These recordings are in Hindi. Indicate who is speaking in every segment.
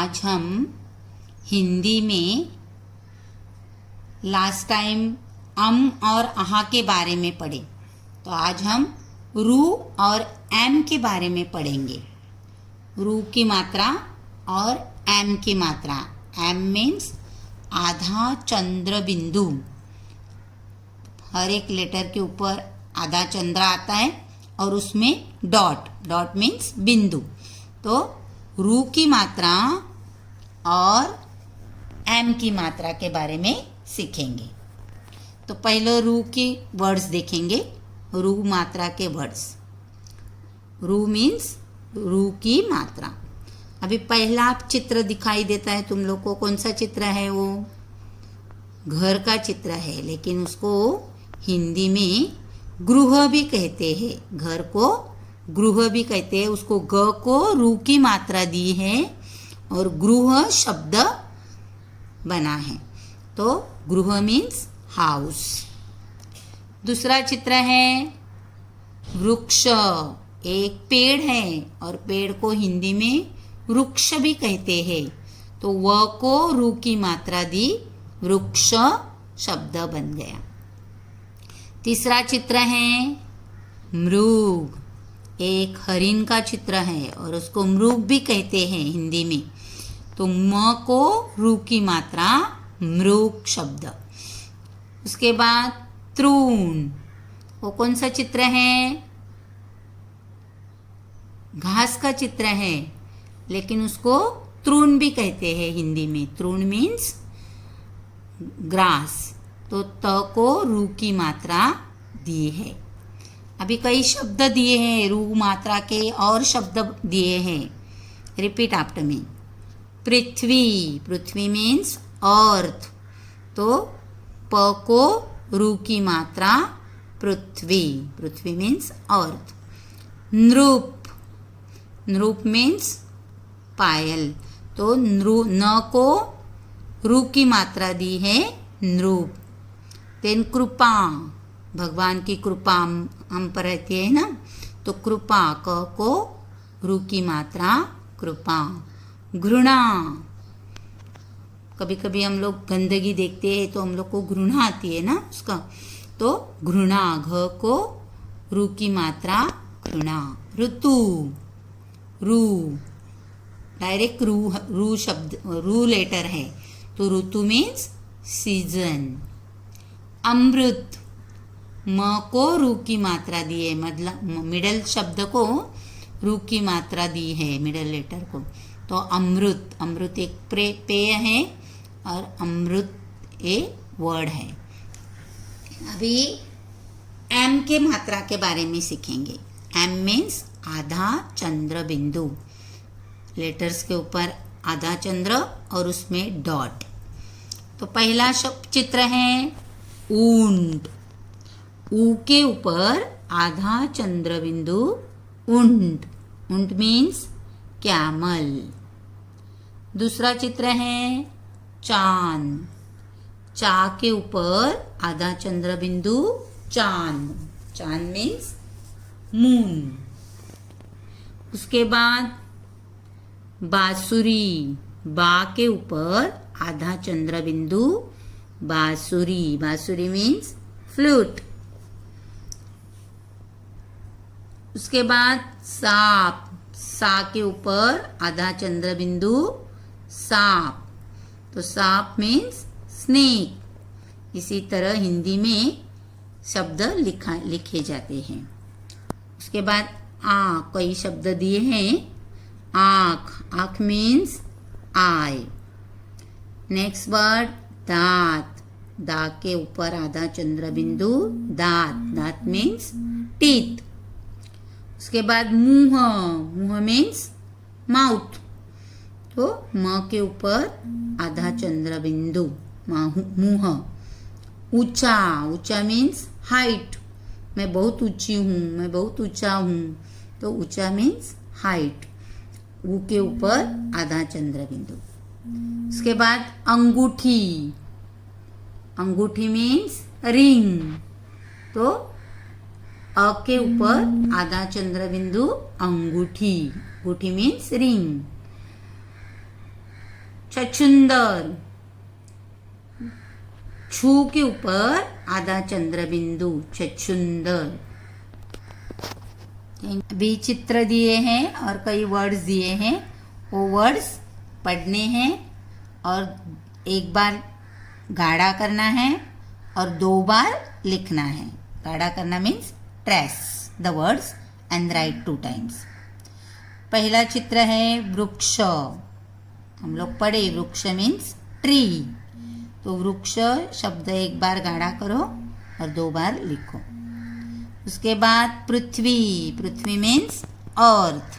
Speaker 1: आज हम हिंदी में लास्ट टाइम और अहा के बारे में पढ़े, तो आज हम रू और एम के बारे में पढ़ेंगे। रू की मात्रा और एम की मात्रा। एम मीन्स आधा चंद्र बिंदु। हर एक लेटर के ऊपर आधा चंद्र आता है और उसमें डॉट मीन्स बिंदु। तो रू की मात्रा और एम की मात्रा के बारे में सीखेंगे। तो पहले रू के वर्ड्स देखेंगे। रू मात्रा के वर्ड्स। रू मीन्स रू की मात्रा। अभी पहला चित्र दिखाई देता है तुम लोग को, कौन सा चित्र है? वो घर का चित्र है, लेकिन उसको हिंदी में गृह भी कहते हैं। घर को गृह भी कहते हैं। उसको ग को रू की मात्रा दी है और गृह शब्द बना है। तो गृह मीन्स हाउस। दूसरा चित्र है वृक्ष। एक पेड़ है और पेड़ को हिंदी में वृक्ष भी कहते हैं। तो व को रू की मात्रा दी, वृक्ष शब्द बन गया। तीसरा चित्र है मृग। एक हरिण का चित्र है और उसको मृग भी कहते हैं हिंदी में। तो म को रू की मात्रा, मृग शब्द। उसके बाद तृण। वो कौन सा चित्र है? घास का चित्र है, लेकिन उसको तृण भी कहते हैं हिंदी में। तृण मीन्स ग्रास। तो त को रू की मात्रा दी है। अभी कई शब्द दिए हैं, रू मात्रा के और शब्द दिए हैं। Repeat after me. पृथ्वी। पृथ्वी मीन्स अर्थ। तो प को रू की मात्रा, पृथ्वी। पृथ्वी मीन्स अर्थ। नृप। नृप मीन्स पायल। तो न को रू की मात्रा दी है, नृप। देन कृपा। भगवान की कृपा हम पर रहती है ना, तो कृपा क को रू की मात्रा, कृपा। घृणा। कभी कभी हम लोग गंदगी देखते हैं तो हम लोग को घृणा आती है ना उसका। तो घृणा घ को रू की मात्रा, घृणा। ऋतु। रू डायरेक्ट रू शब्द, रू लेटर है। तो ऋतु मीन्स सीजन। अमृत। म को रू की मात्रा दी है, मतलब मिडल शब्द को रू की मात्रा दी है, मिडल लेटर को। तो अमृत। अमृत एक पेय है और अमृत एक वर्ड है। अभी एम के मात्रा के बारे में सीखेंगे। एम मीन्स आधा चंद्र बिंदु। लेटर्स के ऊपर आधा चंद्र और उसमें डॉट। तो पहला चित्र है ऊंट। ऊ के ऊपर आधा चंद्र बिंदु, ऊंट। ऊंट मीन्स कैमल। दूसरा चित्र है चांद। चा के ऊपर आधा चंद्र बिंदु, चांद। चांद मीन्स मून। उसके बाद बांसुरी। बा के ऊपर आधा चंद्र बिंदु, बांसुरी। बांसुरी मीन्स फ्लूट। उसके बाद सांप। सा के ऊपर आधा चंद्र बिंदु, सांप। तो सांप मीन्स स्नेक। इसी तरह हिंदी में शब्द लिखे जाते हैं। उसके बाद आँख। कई शब्द दिए हैं। आँख। आँख मीन्स आई। नेक्स्ट वर्ड दांत। दांत के ऊपर आधा चंद्र बिंदु, दांत। दांत मीन्स टीथ। उसके बाद मुंह। मुंह मीन्स माउथ। तो म के ऊपर आधा चंद्र बिंदु, मुंह। ऊंचा। ऊंचा मीन्स हाइट। मैं बहुत ऊंची हूँ, मैं बहुत ऊंचा हूँ। तो ऊंचा मीन्स हाइट। ऊ के ऊपर आधा चंद्र बिंदु। उसके बाद अंगूठी। अंगूठी मीन्स रिंग। तो अ के ऊपर आधा चंद्र बिंदु, अंगूठी। अंगूठी मीन्स रिंग। छछूंदर, छू के ऊपर आधा चंद्र बिंदु, छछूंदर। अभी चित्र दिए हैं और कई वर्ड्स दिए हैं, वो वर्ड्स पढ़ने हैं और एक बार गाढ़ा करना है और 2 बार लिखना है। गाढ़ा करना means trace the words and right 2 times. पहला चित्र है वृक्ष। हम लोग पढ़े वृक्ष मीन्स ट्री, तो वृक्ष शब्द एक बार गाढ़ा करो और 2 बार लिखो। उसके बाद पृथ्वी, पृथ्वी मीन्स अर्थ।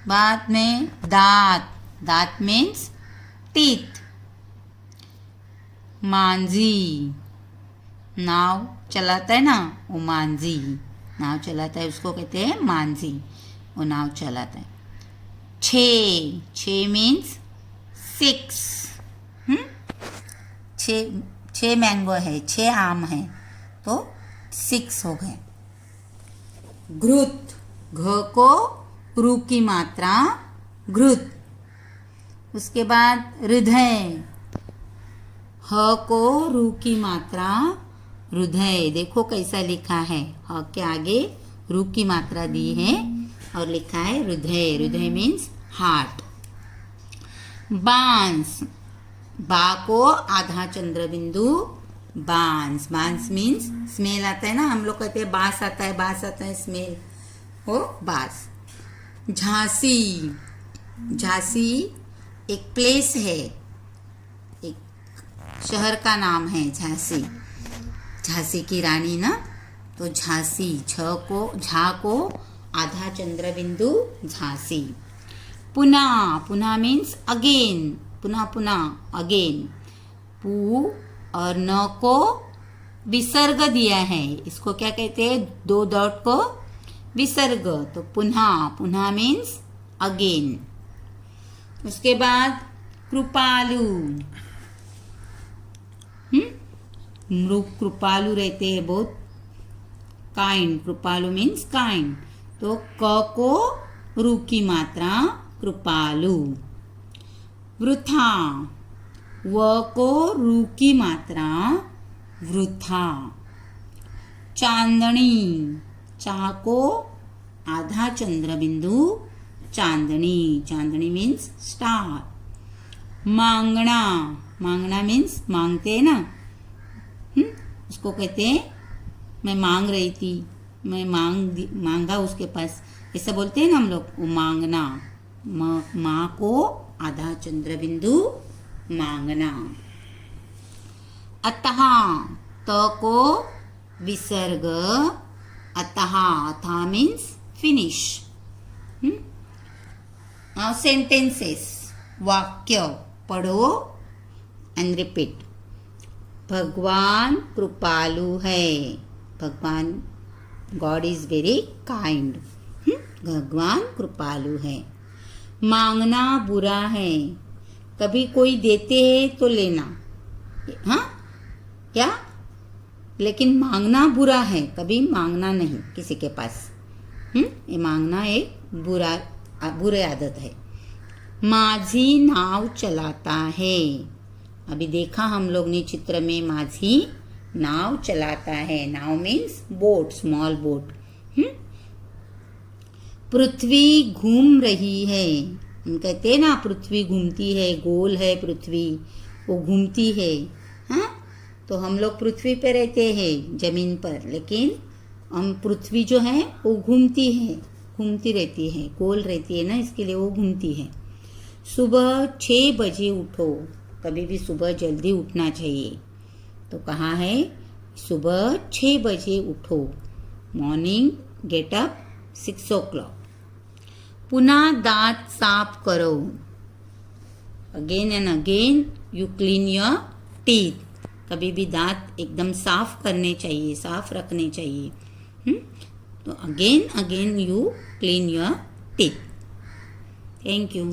Speaker 1: बाद में दांत, दांत मीन्स टीथ। मांझी, नाव चलाता है ना वो मांझी, नाव चलाता है उसको कहते हैं मांझी, वो नाव चलाता है। 6 मीन्स 6। 6 मैंगो है, 6 आम है तो 6 हो गए। घृत, घ को रू की मात्रा घृत। उसके बाद हृदय, ह को रू की मात्रा हृदय। देखो कैसा लिखा है, ह के आगे रू की मात्रा दी है और लिखा है हृदय। हृदय मीन्स हार्ट। बांस, बा को आधा चंद्र बिंदु बांस। बांस मीन्स स्मेल आता है ना, हम लोग कहते हैं बांस आता है, बांस आता है स्मेल, हो बांस। झांसी, झांसी एक प्लेस है, एक शहर का नाम है झांसी, झांसी की रानी ना, तो झांसी। झा को आधा चंद्र बिंदु झांसी। पुनः, पुनः मीन्स अगेन, पुनः पुनः अगेन। पू और न को विसर्ग दिया है, इसको क्या कहते हैं, 2 डॉट को विसर्ग, तो पुनः, पुनः मीन्स अगेन। उसके बाद कृपालु, कृपालु रहते हैं बहुत, काइंड, कृपालु मीन्स काइंड, तो क को रू की मात्रा कृपालु। वृथा, व को रू की मात्रा वृथा। चांदनी, चा को आधा चंद्र बिंदु चांदनी, चांदनी मीन्स स्टार। मांगना, मांगना मीन्स मांगते हैं ना, उसको कहते हैं मैं मांग रही थी, मैं मांगा उसके पास, ऐसा बोलते हैं ना हम लोग, वो मांगना। माँ को आधा चंद्र बिंदु मांगना। अतः, त को विसर्ग अतः, अतः मीन्स फिनिश। नाउ सेंटेंसेस, वाक्य पढ़ो एंड रिपीट। भगवान कृपालु है, भगवान गॉड इज वेरी काइंड, भगवान कृपालु है। मांगना बुरा है, कभी कोई देते हैं तो लेना, हाँ क्या, लेकिन मांगना बुरा है, कभी मांगना नहीं किसी के पास। ये मांगना एक बुरी आदत है। माझी नाव चलाता है, अभी देखा हम लोग ने चित्र में, माझी नाव चलाता है। नाव मीन्स बोट, स्मॉल बोट। पृथ्वी घूम रही है, हम कहते हैं ना पृथ्वी घूमती है, गोल है पृथ्वी, वो घूमती है। हाँ, तो हम लोग पृथ्वी पे रहते हैं जमीन पर, लेकिन हम पृथ्वी जो है वो घूमती है, घूमती रहती है, गोल रहती है ना, इसके लिए वो घूमती है। सुबह 6 बजे उठो, कभी भी सुबह जल्दी उठना चाहिए, तो कहाँ है, सुबह 6 बजे उठो, मॉर्निंग गेट अप 6 o'clock। पुनः दांत साफ करो, again and again you clean your teeth, कभी भी दांत एकदम साफ करने चाहिए, साफ रखने चाहिए। तो again again you clean your teeth. Thank you.